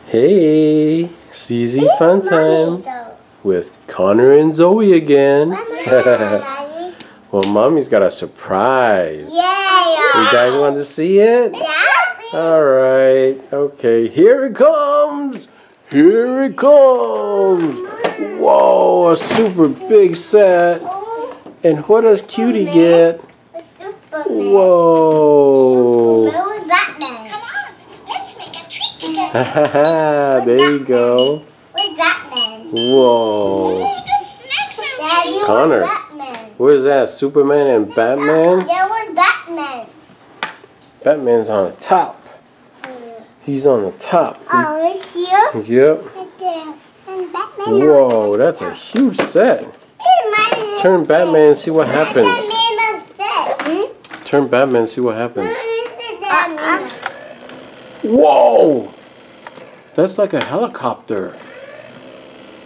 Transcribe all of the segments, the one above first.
Hey, CZ Fun Time with Connor and Zoe again. Well, Mommy's got a surprise. Yeah. You guys want to see it? Yeah. Alright, okay, here it comes! Here it comes! Whoa, a super big set. And what does Cutie get? A Superman. Whoa! Superman with Batman. There you go. With Batman. Whoa. Daddy, Connor. with Batman. What is that? Superman and Batman? Yeah, with Batman. Batman's on the top. He's on the top. Oh, it's here? Yep. Right there. And Batman. Whoa, that's a huge set. Turn Batman and see what happens. Turn Batman and see what happens. Whoa! That's like a helicopter.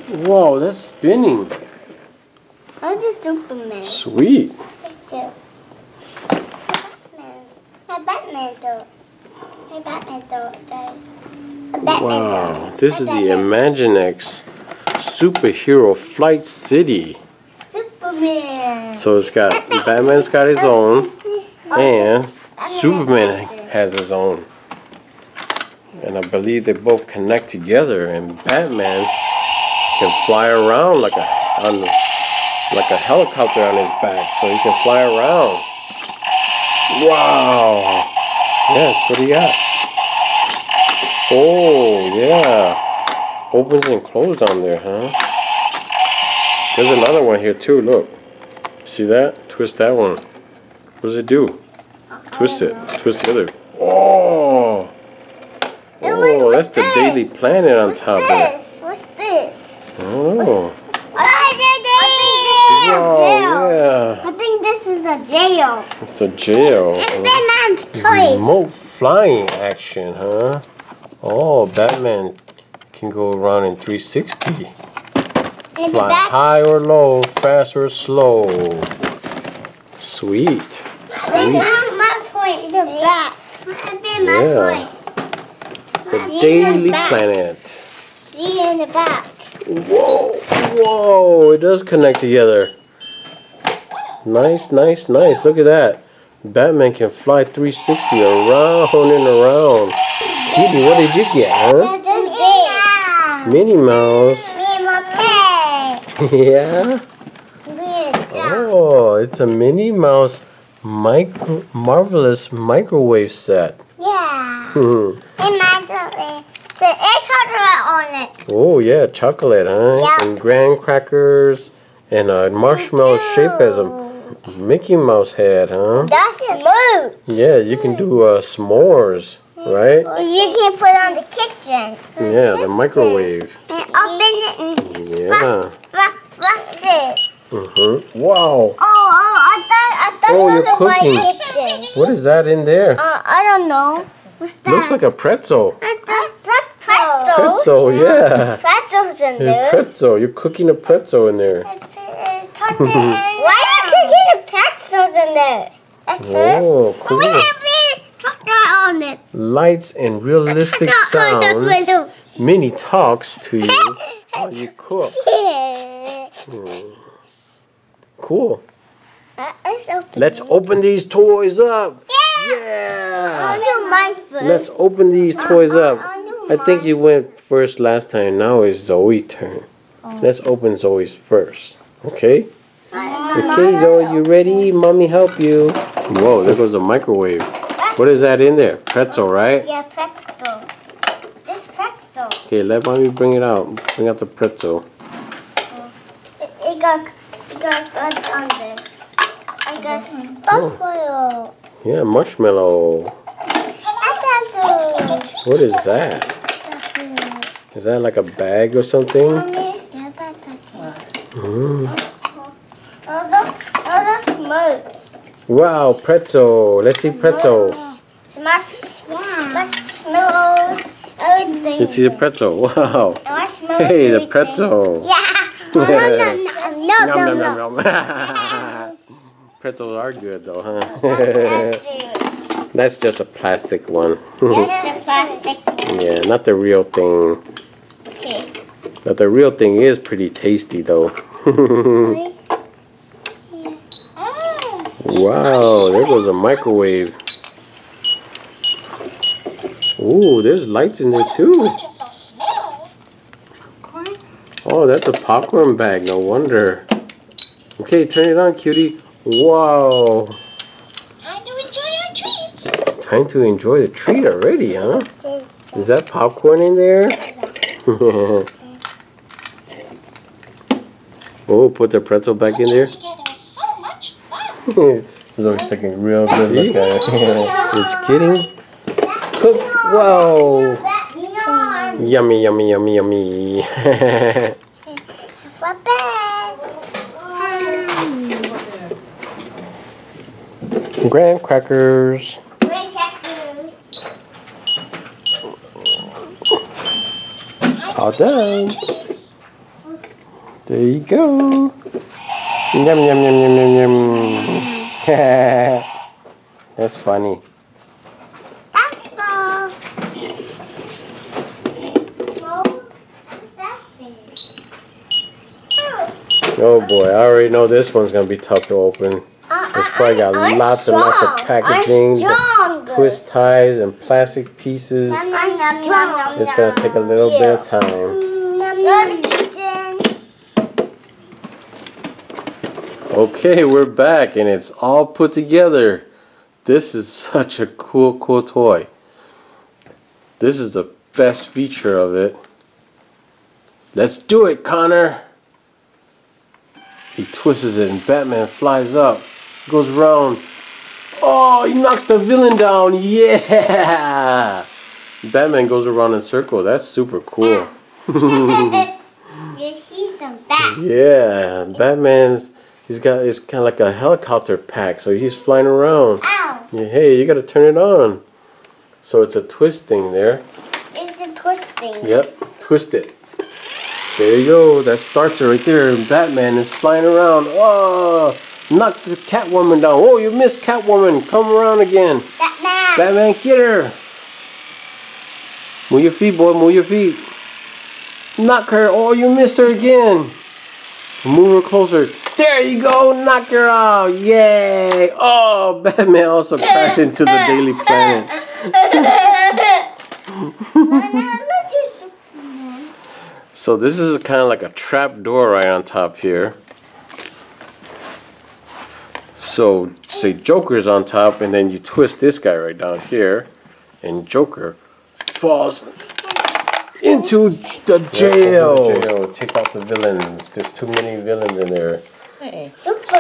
Whoa, that's spinning. Oh, the Superman. Sweet. Hey, Batman though. Hey, Batman though. Wow, this is the Imaginext Superhero Flight City. Superman. So it's got, Batman's got his own, and Superman has his own. And I believe they both connect together, and Batman can fly around like a helicopter on his back, so he can fly around. Wow. Yes, what do you got? Oh, yeah. Opens and closed on there, huh? There's another one here too, look. See that? Twist that one. What does it do? Twist it. Twist the other. Oh! Oh, that's the Daily Planet on top of it. What's this? Oh. I think this is a jail. It's a jail. Batman's toys. Remote flying action, huh? Oh, Batman can go around in 360. Fly high or low, fast or slow. Sweet. Sweet. My toys in the back. Yeah. The Daily Planet. See in the back. Whoa. Whoa. It does connect together. Nice, nice, nice. Look at that. Batman can fly 360 around and around. Cutie, what did you get, huh? Minnie Mouse. Yeah? Oh, it's a Minnie Mouse Marvelous Microwave set. Yeah. Hmm. The egg chocolate on it. Oh, yeah, chocolate, huh? Yeah. And graham crackers and a marshmallow shaped as a Mickey Mouse head, huh? That's smooth. Yeah, you can do s'mores, right? You can put on the kitchen. Yeah, the microwave. And open it and Yeah. what's this? Wow. I thought Oh, it you're was cooking. my kitchen. What is that in there? I don't know. What's that? Looks like a pretzel. Pretzel. Pretzel, yeah. Pretzel's in A there. pretzel. You're cooking a pretzel in there. Why are you cooking the pretzels in there? Oh, cool. Chocolate on it. Lights and realistic sounds. Minnie talks to you while you cook. Cool. Let's open these toys up. Yeah. I'll do mine first. Let's open these toys up. I think you went first last time. Now it's Zoe's turn. Let's open Zoe's first. Okay? Okay, Zoe, you ready? Mommy help you. Whoa, there goes the microwave. What is that in there? Pretzel, right? Yeah, pretzel. This pretzel. Okay, let Mommy bring it out. Bring out the pretzel. It got on there. It got buffalo. Yeah, marshmallow. What is that? Is that like a bag or something? Those smokes. Wow, pretzel. Let's see pretzel. Marshmallows. Everything. Let's see the pretzel. Wow. Marshmallows. Hey, the pretzel. Yeah. No. Nom, nom, nom. Pretzels are good though, huh? That's just a plastic one. That's the plastic one. Yeah, not the real thing. Okay. But the real thing is pretty tasty though. Wow, there goes a microwave. Ooh, there's lights in there too. Oh, that's a popcorn bag, no wonder. Okay, turn it on, cutie. Wow. Time to enjoy our treat. Time to enjoy the treat already, huh? Is that popcorn in there? Oh, put the pretzel back in there. He's always taking real good look at it. It's kidding. Cook. Whoa. Yummy, yummy, yummy, yummy. Graham crackers. All done. There you go. Yum, yum, yum, yum, yum, yum. That's funny. That's all. Oh boy, I already know this one's gonna be tough to open. It's probably got lots and lots of packaging, twist ties, and plastic pieces. It's gonna take a little bit of time. Okay, we're back and it's all put together. This is such a cool toy. This is the best feature of it. Let's do it, Connor. He twists it and Batman flies up. Goes around. Oh, he knocks the villain down. Yeah! Batman goes around in a circle. That's super cool. He's a bat. Yeah, Batman's, it's kind of like a helicopter pack, so he's flying around. Ow! Yeah, hey, you gotta turn it on. So it's a twist thing there. It's the twisting. Yep, twist it. There you go. That starts it right there. Batman is flying around. Oh, knock the Catwoman down. Oh, you missed Catwoman. Come around again. Batman. Batman, get her. Move your feet, boy. Move your feet. Knock her. Oh, you missed her again. Move her closer. There you go. Knock her out. Yay. Oh, Batman also crashed into the Daily Planet. So this is kind of like a trap door right on top here. So say Joker's on top and then you twist this guy right down here and Joker falls into the jail. Take out the villains. There's too many villains in there. Hey.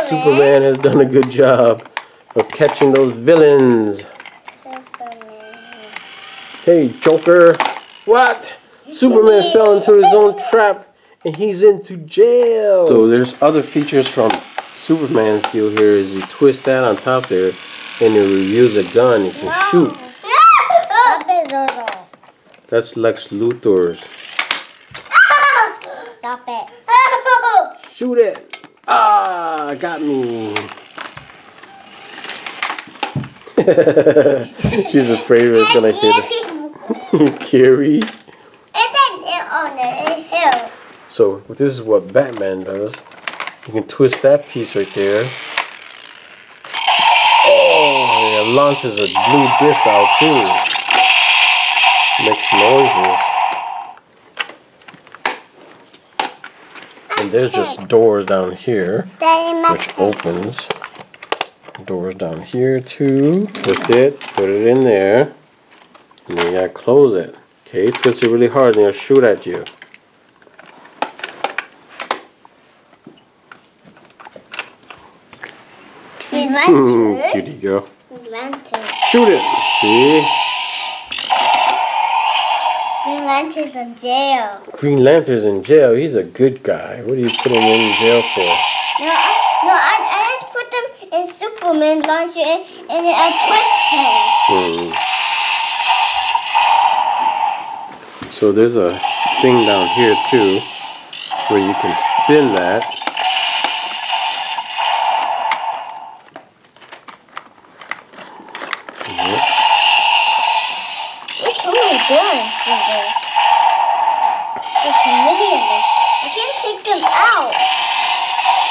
Superman has done a good job of catching those villains. Hey Joker. What? Superman fell into his own trap and he's into jail. So there's other features from Superman's deal here is you twist that on top there and you use a gun, you can shoot. That's Lex Luthor's. Stop it. Shoot it. Ah, got me. She's afraid it's gonna hit her. Carrie. So this is what Batman does. You can twist that piece right there. Oh, it launches a blue disc out too. Makes noises. And there's just doors down here, which opens. Doors down here too. Twist it, put it in there, and then you gotta close it. Okay, twist it really hard and it'll shoot at you. Cutie girl. Shoot it. See? Green Lantern's in jail. Green Lantern's in jail. He's a good guy. What do you put him in jail for? No, I just put him in Superman launcher and then I twist him. So there's a thing down here too where you can spin that. in there. There's a Minnie in there. I can't take them out.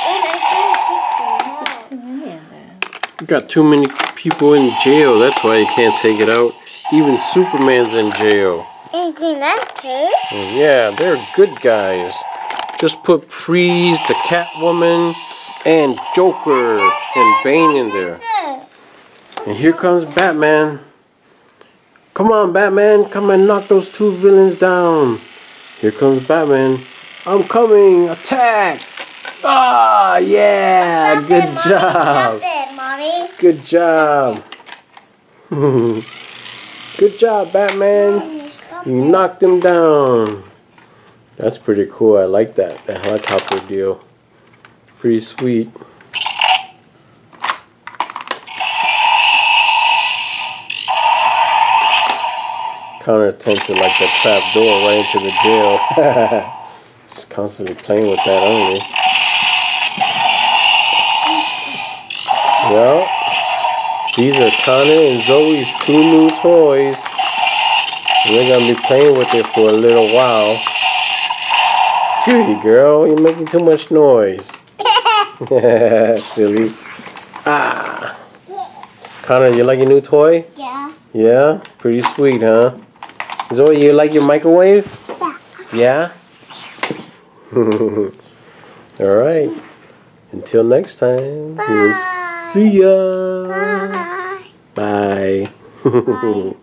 Dad, I can't take them out. There's too many in there. You got too many people in jail. That's why you can't take it out. Even Superman's in jail. And Green Lantern. Yeah, they're good guys. Just put Freeze, the Catwoman, and Joker and Bane in there. And here comes Batman. Come on, Batman. Come and knock those two villains down. Here comes Batman. I'm coming. Attack. Ah, yeah. Good job. Stop it, Mommy. Good job. Good job, Batman. You knocked him down. That's pretty cool. I like that. The helicopter deal. Pretty sweet. Connor tends to like the trap door right into the jail. Just constantly playing with that only. Well, these are Connor and Zoe's two new toys. And they're going to be playing with it for a little while. Cutie girl, you're making too much noise. Silly. Ah. Connor, you like your new toy? Yeah. Yeah? Pretty sweet, huh? Zoe, you like your microwave? Yeah. Yeah? Alright. Until next time. We'll see ya. Bye. Bye. Bye.